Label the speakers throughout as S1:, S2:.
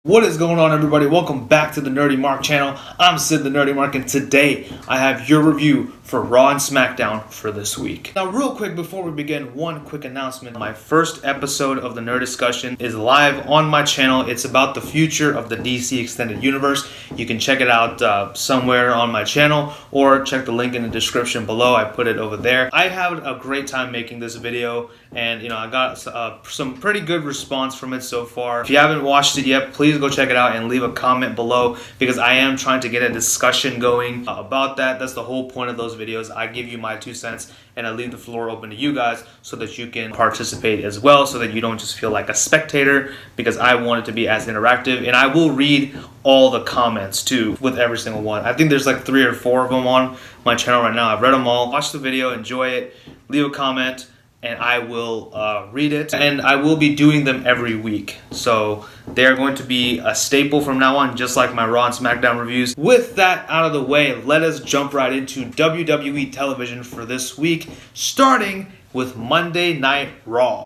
S1: What is going on, everybody? Welcome back to the Nerdy Mark channel. I'm Sid the Nerdy Mark, and today I have your review for Raw and SmackDown for this week. Now, real quick before we begin, one quick announcement. My first episode of the Nerd Discussion is live on my channel. It's about the future of the DC Extended Universe. You can check it out somewhere on my channel or check the link in the description below. I put it over there. I had a great time making this video, and I got some pretty good response from it so far. If you haven't watched it yet, please go check it out and leave a comment below, because I am trying to get a discussion going about that. That's the whole point of those videos. I give you my 2 cents and I leave the floor open to you guys so that you can participate as well, so that you don't just feel like a spectator, because I want it to be as interactive, and I will read all the comments too with every single one. I think there's like 3 or 4 of them on my channel right now. I've read them all. Watch the video, enjoy it, leave a comment, and I will read it, and I will be doing them every week. So they're going to be a staple from now on, just like my Raw and SmackDown reviews. With that out of the way, let us jump right into WWE television for this week, starting with Monday Night Raw.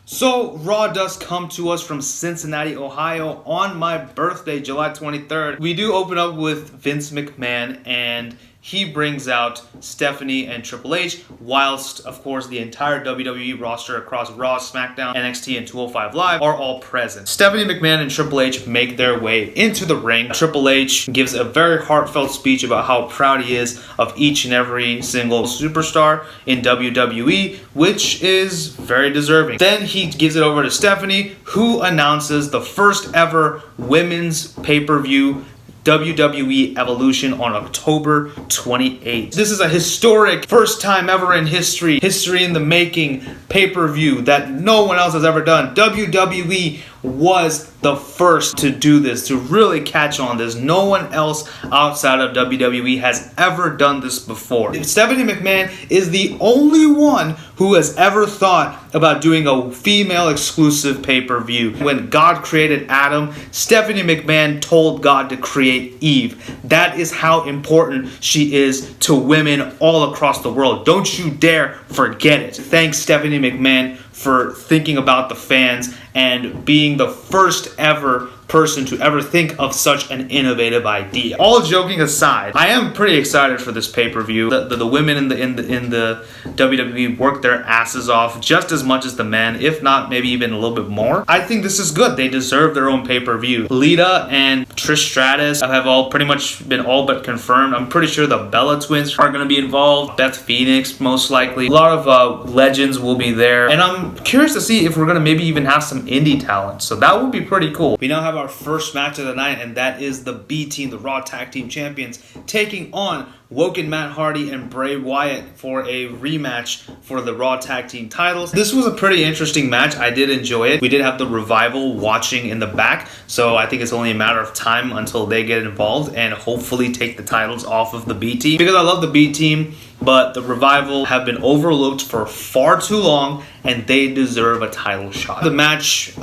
S1: So, Raw does come to us from Cincinnati, Ohio on my birthday, July 23rd. We do open up with Vince McMahon, and he brings out Stephanie and Triple H, whilst, of course, the entire WWE roster across Raw, SmackDown, NXT, and 205 Live are all present. Stephanie McMahon and Triple H make their way into the ring. Triple H gives a very heartfelt speech about how proud he is of each and every single superstar in WWE, which is very deserving. Then he gives it over to Stephanie, who announces the first ever women's pay-per-view, WWE Evolution, on October 28th. This is a historic, first time ever in history in the making pay-per-view that no one else has ever done. WWE was the first to do this, to really catch on this. No one else outside of WWE has ever done this before. Stephanie McMahon is the only one who has ever thought about doing a female exclusive pay-per-view. When God created Adam, Stephanie McMahon told God to create Eve. That is how important she is to women all across the world. Don't you dare forget it. Thanks, Stephanie McMahon, for thinking about the fans and being the first ever person to ever think of such an innovative idea. All joking aside, I am pretty excited for this pay-per-view. The women in the WWE work their asses off just as much as the men, if not maybe even a little bit more. I think this is good. They deserve their own pay-per-view. Lita and Trish Stratus have all pretty much been all but confirmed. I'm pretty sure the Bella twins are going to be involved. Beth Phoenix, most likely. A lot of legends will be there, and I'm curious to see if we're going to maybe even have some indie talent. So that would be pretty cool. We now have our first match of the night, and that is the B Team, the Raw Tag Team Champions, taking on Woken Matt Hardy and Bray Wyatt for a rematch for the Raw Tag Team titles. This was a pretty interesting match. I did enjoy it. We did have the Revival watching in the back, so I think it's only a matter of time until they get involved and hopefully take the titles off of the B Team, because I love the B Team, but the Revival have been overlooked for far too long, and they deserve a title shot. The match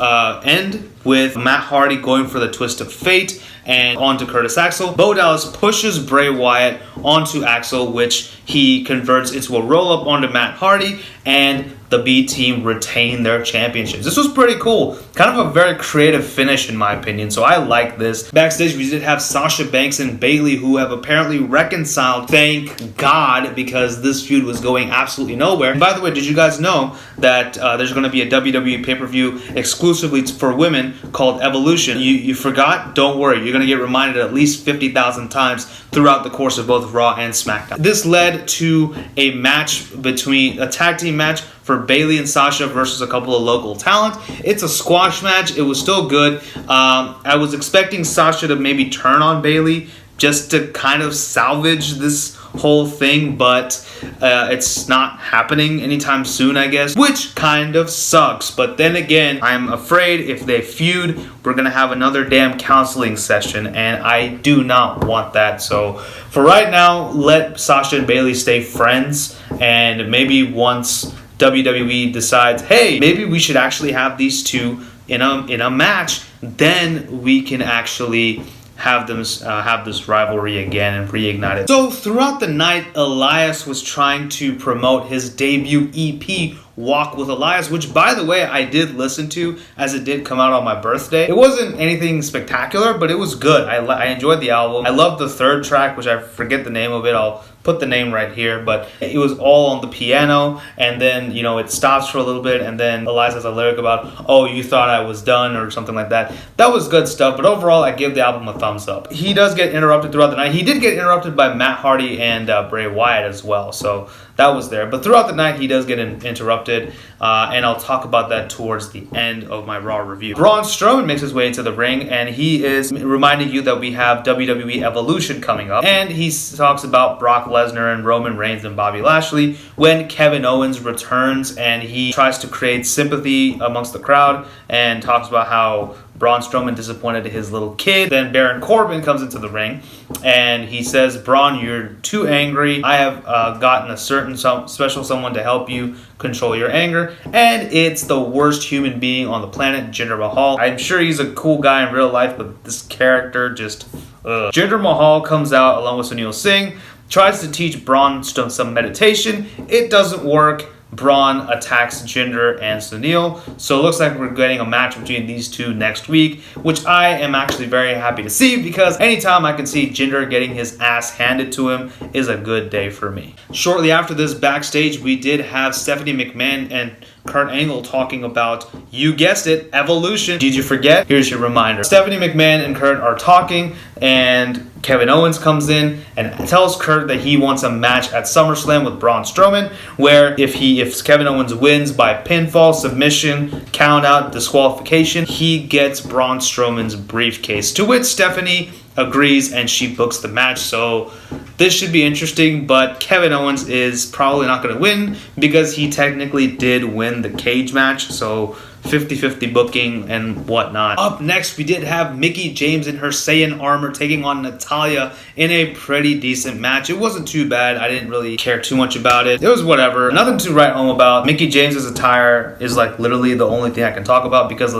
S1: end with Matt Hardy going for the Twist of Fate and onto Curtis Axel. Bo Dallas pushes Bray Wyatt onto Axel, which he converts into a roll-up onto Matt Hardy, and the B Team retain their championships. This was pretty cool. Kind of a very creative finish in my opinion, so I like this. Backstage, we did have Sasha Banks and Bayley, who have apparently reconciled, thank God, because this feud was going absolutely nowhere. And by the way, did you guys know that there's going to be a WWE pay-per-view exclusively for women called Evolution? You forgot? Don't worry. You're going to get reminded at least 50,000 times throughout the course of both Raw and SmackDown. This led to a tag team match for Bayley and Sasha versus a couple of local talent. It's a squash match. It was still good. I was expecting Sasha to maybe turn on Bayley just to kind of salvage this whole thing, but it's not happening anytime soon, I guess, which kind of sucks. But then again, I'm afraid if they feud, we're gonna have another damn counseling session, and I do not want that. So for right now, let Sasha and Bayley stay friends, and maybe once WWE decides, hey, maybe we should actually have these two in a match, then we can actually have them have this rivalry again and reignite it. So throughout the night, Elias was trying to promote his debut EP, Walk with Elias, which, by the way, I did listen to as it did come out on my birthday. It wasn't anything spectacular, but it was good. I enjoyed the album. I loved the third track, which I forget the name of it. I'll put the name right here, but it was all on the piano, and then, you know, it stops for a little bit, and then Elias has a lyric about, oh, you thought I was done, or something like that. That was good stuff, but overall, I give the album a thumbs up. He does get interrupted throughout the night. He did get interrupted by Matt Hardy and Bray Wyatt as well, so that was there. But throughout the night, he does get interrupted, and I'll talk about that towards the end of my Raw review. Braun Strowman makes his way into the ring, and he is reminding you that we have WWE Evolution coming up, and he talks about Brock Lesnar and Roman Reigns and Bobby Lashley when Kevin Owens returns, and he tries to create sympathy amongst the crowd and talks about how Braun Strowman disappointed his little kid. Then Baron Corbin comes into the ring, and he says, Braun, you're too angry. I have gotten a certain special someone to help you control your anger, and it's the worst human being on the planet, Jinder Mahal. I'm sure he's a cool guy in real life, but this character just... Jinder Mahal comes out along with Sunil Singh, tries to teach Braun some meditation. It doesn't work. Braun attacks Jinder and Sunil. So it looks like we're getting a match between these two next week, which I am actually very happy to see, because anytime I can see Jinder getting his ass handed to him is a good day for me. Shortly after this, backstage, we did have Stephanie McMahon and Kurt Angle talking about, you guessed it, Evolution. Did you forget? Here's your reminder. Stephanie McMahon and Kurt are talking, and Kevin Owens comes in and tells Kurt that he wants a match at SummerSlam with Braun Strowman, where if Kevin Owens wins by pinfall, submission, count out, disqualification, he gets Braun Strowman's briefcase, to which Stephanie agrees and she books the match. So this should be interesting, but Kevin Owens is probably not going to win because he technically did win the cage match, so 50-50 booking and whatnot. Up next, we did have Mickie James in her Saiyan armor taking on Natalya in a pretty decent match. It wasn't too bad. I didn't really care too much about it. It was whatever. Nothing to write home about. Mickie James's attire is like literally the only thing I can talk about because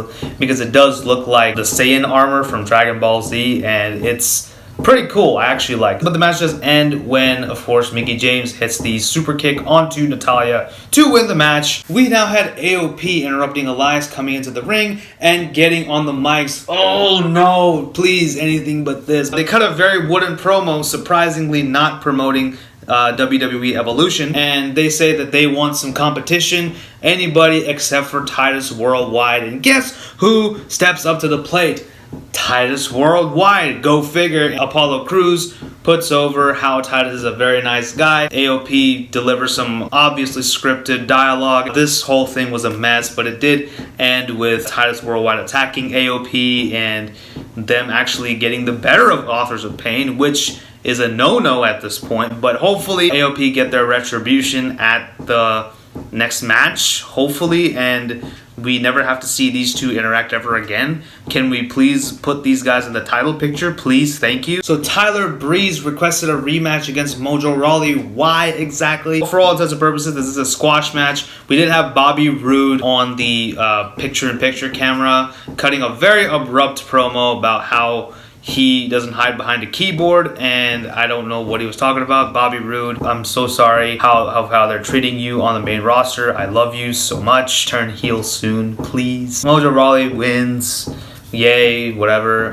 S1: it does look like the Saiyan armor from Dragon Ball Z, and it's pretty cool. I actually like it. But the match does end when, of course, Mickie James hits the super kick onto Natalya to win the match. We now had AOP interrupting Elias coming into the ring and getting on the mics. Oh no, please, anything but this. They cut a very wooden promo, surprisingly not promoting WWE Evolution, and they say that they want some competition, anybody except for Titus Worldwide. And guess who steps up to the plate? Titus Worldwide. Go figure. Apollo Crews puts over how Titus is a very nice guy. AOP delivers some obviously scripted dialogue. This whole thing was a mess, but it did end with Titus Worldwide attacking AOP and them actually getting the better of Authors of Pain, which is a no-no at this point. But hopefully AOP get their retribution at the next match, hopefully, and we never have to see these two interact ever again. Can we please put these guys in the title picture? Please, thank you. So Tyler Breeze requested a rematch against Mojo Rawley. Why exactly? For all intents and purposes, this is a squash match. We did have Bobby Roode on the picture-in-picture camera, cutting a very abrupt promo about how he doesn't hide behind a keyboard, and I don't know what he was talking about. Bobby Roode, I'm so sorry how they're treating you on the main roster. I love you so much. Turn heel soon, please. Mojo Rawley wins. Yay, whatever.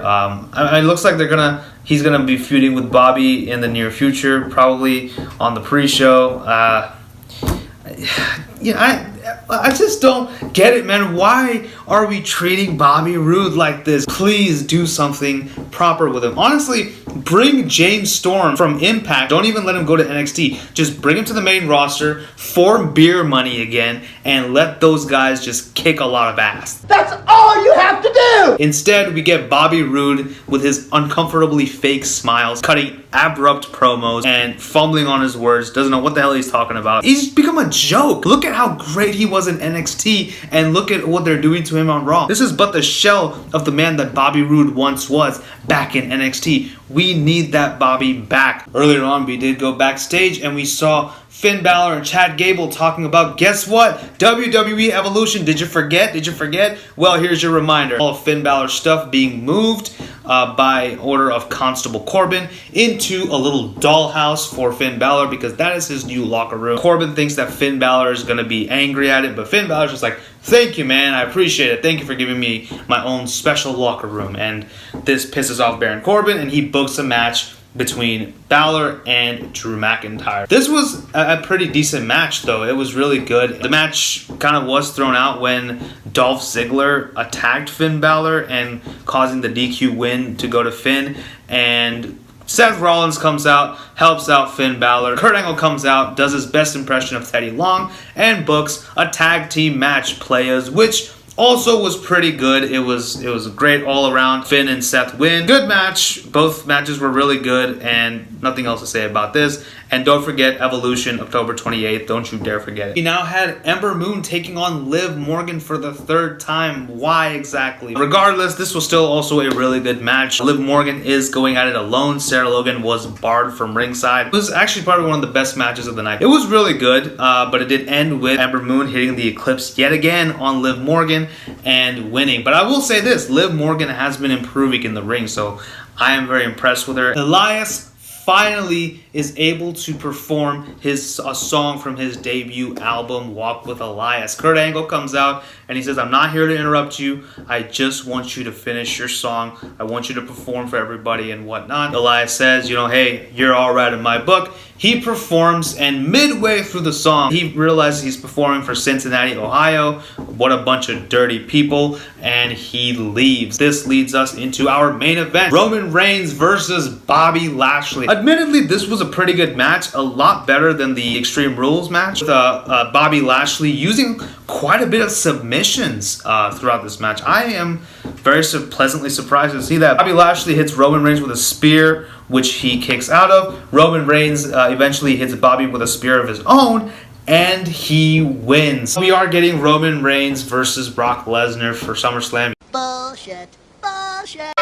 S1: It looks like he's gonna be feuding with Bobby in the near future, probably on the pre-show. I just don't get it, man. Why are we treating Bobby Roode like this? Please do something proper with him. Honestly, bring James Storm from Impact. Don't even let him go to NXT. Just bring him to the main roster for beer money again and let those guys just kick a lot of ass. That's all you have to do! Instead, we get Bobby Roode with his uncomfortably fake smiles, cutting abrupt promos and fumbling on his words. Doesn't know what the hell he's talking about. He's become a joke. Look at how great he was in NXT and look at what they're doing to him on Raw. This is but the shell of the man that Bobby Roode once was back in NXT. We need that Bobby back. Earlier on, we did go backstage and we saw Finn Balor and Chad Gable talking about, guess what? WWE Evolution. Did you forget? Did you forget? Well, here's your reminder. All of Finn Balor's stuff being moved by order of Constable Corbin into a little dollhouse for Finn Balor because that is his new locker room. Corbin thinks that Finn Balor is going to be angry at it, but Finn Balor's just like, thank you, man. I appreciate it. Thank you for giving me my own special locker room. And this pisses off Baron Corbin, and he books a match between Balor and Drew McIntyre. This was a pretty decent match, though. It was really good. The match kind of was thrown out when Dolph Ziggler attacked Finn Balor and causing the DQ win to go to Finn. And Seth Rollins comes out, helps out Finn Balor. Kurt Angle comes out, does his best impression of Teddy Long, and books a tag team match, players, which also was pretty good. It was great all around. Finn and Seth win. Good match. Both matches were really good, and nothing else to say about this. And don't forget Evolution, October 28th. Don't you dare forget it. We now had Ember Moon taking on Liv Morgan for the third time. Why exactly? Regardless, this was still also a really good match. Liv Morgan is going at it alone. Sarah Logan was barred from ringside. It was actually probably one of the best matches of the night. It was really good, but it did end with Ember Moon hitting the Eclipse yet again on Liv Morgan and winning. But I will say this, Liv Morgan has been improving in the ring, so I am very impressed with her. Elias finally is able to perform a song from his debut album, Walk with Elias. Kurt Angle comes out and he says, I'm not here to interrupt you. I just want you to finish your song. I want you to perform for everybody and whatnot. Elias says, hey, you're all right in my book. He performs, and midway through the song, he realizes he's performing for Cincinnati, Ohio. What a bunch of dirty people. And he leaves. This leads us into our main event, Roman Reigns versus Bobby Lashley. Admittedly, this was a pretty good match, a lot better than the Extreme Rules match, with Bobby Lashley using quite a bit of submissions throughout this match. I am very pleasantly surprised to see that. Bobby Lashley hits Roman Reigns with a spear, which he kicks out of. Roman Reigns eventually hits Bobby with a spear of his own, and he wins. We are getting Roman Reigns versus Brock Lesnar for SummerSlam.
S2: Bullshit. Bullshit.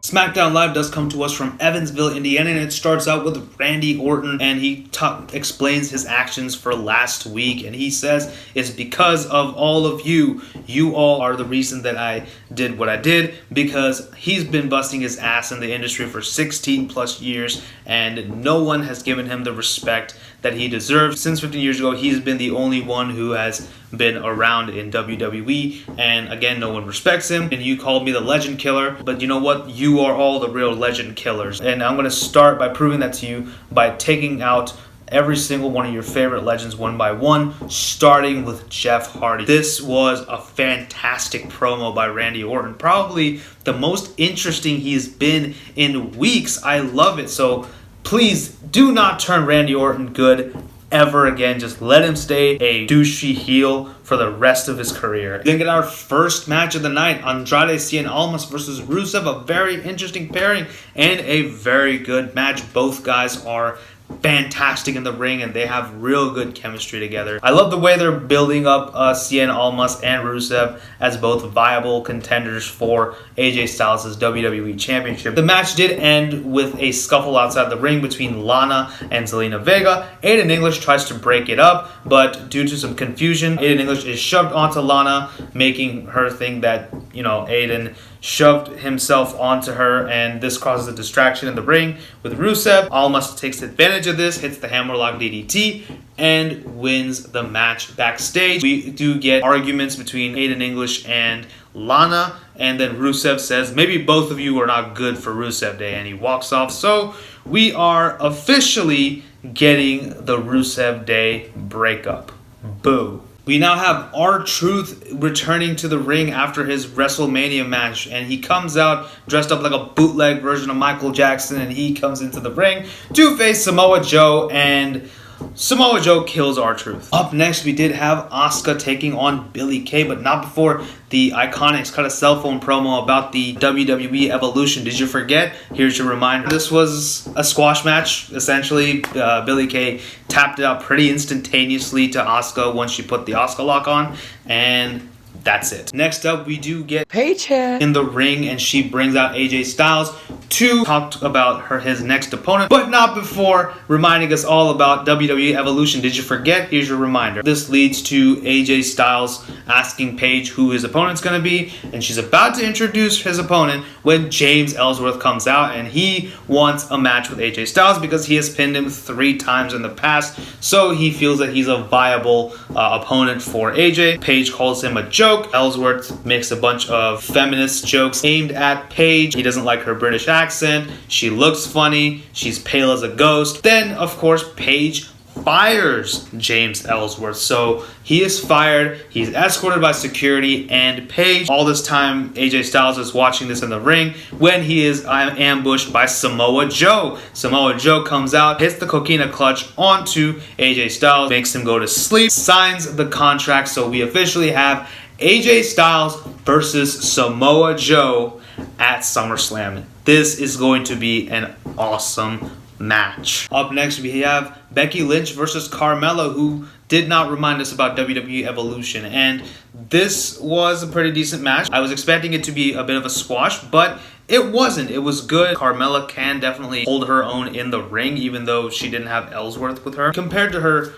S1: SmackDown Live does come to us from Evansville, Indiana, and it starts out with Randy Orton, and he explains his actions for last week, and he says, it's because of all of you. You all are the reason that I did what I did, because he's been busting his ass in the industry for 16 plus years, and no one has given him the respect that he deserves. Since 15 years ago, he's been the only one who has been around in WWE, and again, no one respects him. And you called me the legend killer, but you know what? You are all the real legend killers. And I'm going to start by proving that to you by taking out every single one of your favorite legends one by one, starting with Jeff Hardy. This was a fantastic promo by Randy Orton. Probably the most interesting he's been in weeks. I love it. So please do not turn Randy Orton good ever again. Just let him stay a douchey heel for the rest of his career. Then get our first match of the night, Andrade Cien Almas versus Rusev. A very interesting pairing and a very good match. Both guys are fantastic in the ring, and they have real good chemistry together. I love the way they're building up Cien Almas and Rusev as both viable contenders for AJ Styles' WWE Championship. The match did end with a scuffle outside the ring between Lana and Zelina Vega. Aiden English tries to break it up, but due to some confusion, Aiden English is shoved onto Lana, making her think that, Aiden shoved himself onto her, and this causes a distraction in the ring with Rusev. Almas takes advantage of this, hits the hammerlock DDT, and wins the match. Backstage, we do get arguments between Aiden English and Lana, and then Rusev says, maybe both of you are not good for Rusev Day, and he walks off. So we are officially getting the Rusev Day breakup. Boo. We now have R-Truth returning to the ring after his WrestleMania match, and he comes out dressed up like a bootleg version of Michael Jackson, and he comes into the ring to face Samoa Joe, and Samoa Joe kills R-Truth. Up next, we did have Asuka taking on Billie Kay, but not before the Iconics cut a cell phone promo about the WWE Evolution. Did you forget? Here's your reminder. This was a squash match. Essentially, Billie Kay tapped it out pretty instantaneously to Asuka once she put the Asuka lock on, and that's it. Next up, we do get
S2: Paycheck
S1: in the ring, and she brings out AJ Styles to talk about his next opponent, but not before reminding us all about WWE Evolution. Did you forget? Here's your reminder. This leads to AJ Styles asking Paige who his opponent's going to be, and she's about to introduce his opponent when James Ellsworth comes out, and he wants a match with AJ Styles because he has pinned him 3 times in the past, so he feels that he's a viable opponent for AJ. Paige calls him a joke. Ellsworth makes a bunch of feminist jokes aimed at Paige. He doesn't like her British accent. She looks funny. She's pale as a ghost. Then, of course, Paige fires James Ellsworth. So he is fired. He's escorted by security and Paige. All this time, AJ Styles is watching this in the ring when he is ambushed by Samoa Joe. Samoa Joe comes out, hits the coquina clutch onto AJ Styles, makes him go to sleep, signs the contract. So we officially have AJ Styles versus Samoa Joe at SummerSlam. This is going to be an awesome match. Up next, we have Becky Lynch versus Carmella, who did not remind us about WWE Evolution. And this was a pretty decent match. I was expecting it to be a bit of a squash, but it wasn't. It was good. Carmella can definitely hold her own in the ring, even though she didn't have Ellsworth with her. Compared to her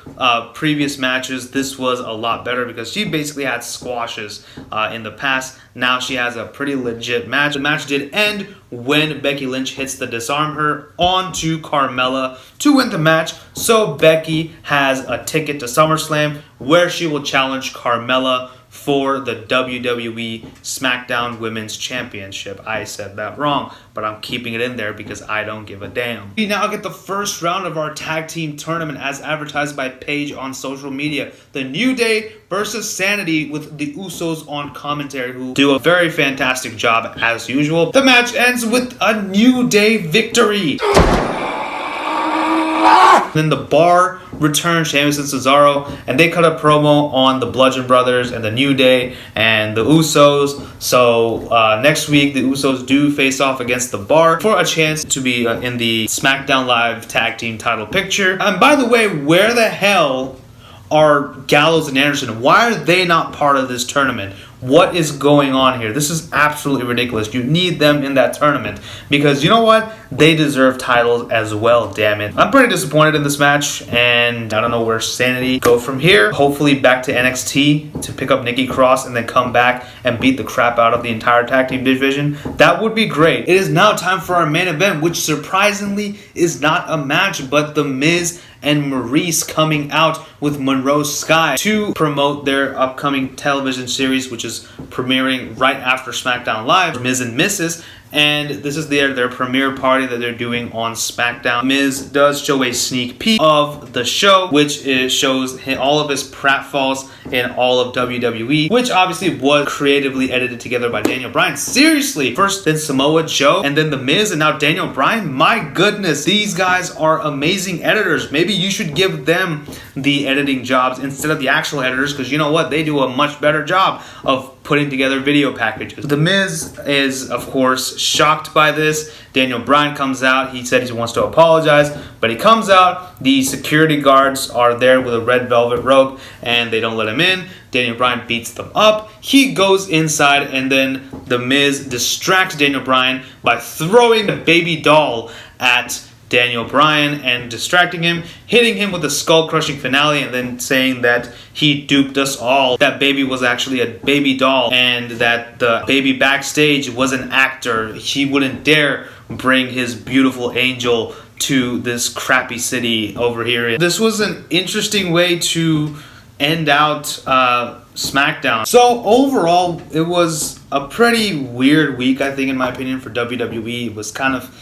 S1: previous matches, this was a lot better because she basically had squashes in the past. Now she has a pretty legit match. The match did end when Becky Lynch hits the disarm her onto Carmella to win the match. So Becky has a ticket to SummerSlam where she will challenge Carmella for the WWE SmackDown Women's Championship. I said that wrong, but I'm keeping it in there because I don't give a damn. We now get the first round of our tag team tournament as advertised by Paige on social media. The New Day versus Sanity with the Usos on commentary, who do a very fantastic job as usual. The match ends with a New Day victory. Then the Bar returns, Sheamus and Cesaro, and they cut a promo on the Bludgeon Brothers and the New Day and the Usos. So next week, the Usos do face off against the Bar for a chance to be in the SmackDown Live Tag Team title picture. And by the way, where the hell are Gallows and Anderson? Why are they not part of this tournament? What is going on here? This is absolutely ridiculous. You need them in that tournament because you know what? They deserve titles as well, damn it. I'm pretty disappointed in this match, and I don't know where Sanity go from here. Hopefully back to NXT to pick up Nikki Cross and then come back and beat the crap out of the entire tag team division. That would be great. It is now time for our main event, which surprisingly is not a match, but The Miz and Maurice coming out with Monroe Sky to promote their upcoming television series, which is premiering right after SmackDown Live, Miz and Mrs. And this is their premiere party that they're doing on SmackDown. Miz does show a sneak peek of the show, which shows all of his pratfalls in all of WWE, which obviously was creatively edited together by Daniel Bryan. Seriously, first then Samoa Joe, and then The Miz, and now Daniel Bryan. My goodness, these guys are amazing editors. Maybe you should give them the editing jobs instead of the actual editors, because you know what? They do a much better job of putting together video packages. The Miz is, of course, shocked by this. Daniel Bryan comes out. He said he wants to apologize, but he comes out. The security guards are there with a red velvet rope, and they don't let him in. Daniel Bryan beats them up. He goes inside, and then The Miz distracts Daniel Bryan by throwing a baby doll at Daniel Bryan and distracting him, hitting him with a skull-crushing finale, and then saying that he duped us all. That baby was actually a baby doll, and that the baby backstage was an actor. He wouldn't dare bring his beautiful angel to this crappy city over here. This was an interesting way to end out SmackDown. So overall, it was a pretty weird week, I think, in my opinion, for WWE. It was kind of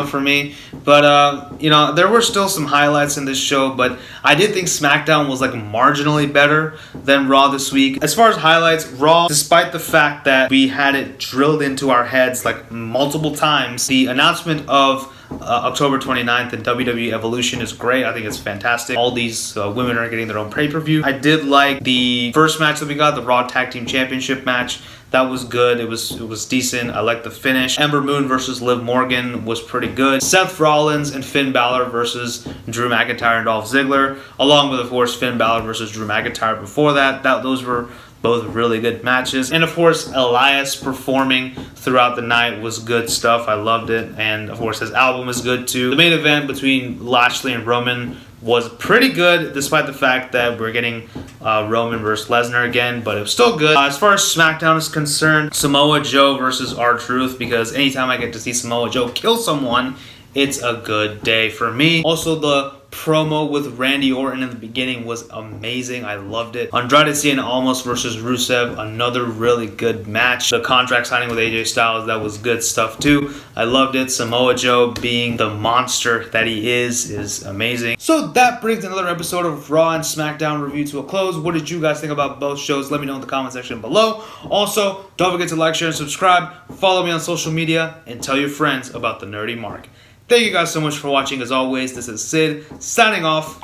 S1: for me. But, there were still some highlights in this show, but I did think SmackDown was, marginally better than Raw this week. As far as highlights, Raw, despite the fact that we had it drilled into our heads, multiple times, the announcement of October 29th and WWE Evolution is great. I think it's fantastic. All these women are getting their own pay-per-view. I did like the first match that we got, the Raw Tag Team Championship match. That was good. It was decent. I liked the finish. Ember Moon versus Liv Morgan was pretty good. Seth Rollins and Finn Balor versus Drew McIntyre and Dolph Ziggler, along with, of course, Finn Balor versus Drew McIntyre before that. Those were both really good matches. And of course, Elias performing throughout the night was good stuff. I loved it. And of course, his album is good too. The main event between Lashley and Roman was pretty good, despite the fact that we're getting Roman versus Lesnar again, but it was still good. As far as SmackDown is concerned, Samoa Joe versus R-Truth, because anytime I get to see Samoa Joe kill someone, it's a good day for me. Also, the promo with Randy Orton in the beginning was amazing. I loved it. Andrade Cien Almas versus Rusev, another really good match. The contract signing with AJ Styles, that was good stuff too. I loved it. Samoa Joe being the monster that he is amazing. So that brings another episode of Raw and SmackDown review to a close. What did you guys think about both shows? Let me know in the comment section below. Also, don't forget to like, share, and subscribe. Follow me on social media and tell your friends about the Nerdy Mark. Thank you guys so much for watching. As always, this is Sid signing off.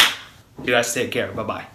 S1: You guys take care. Bye-bye.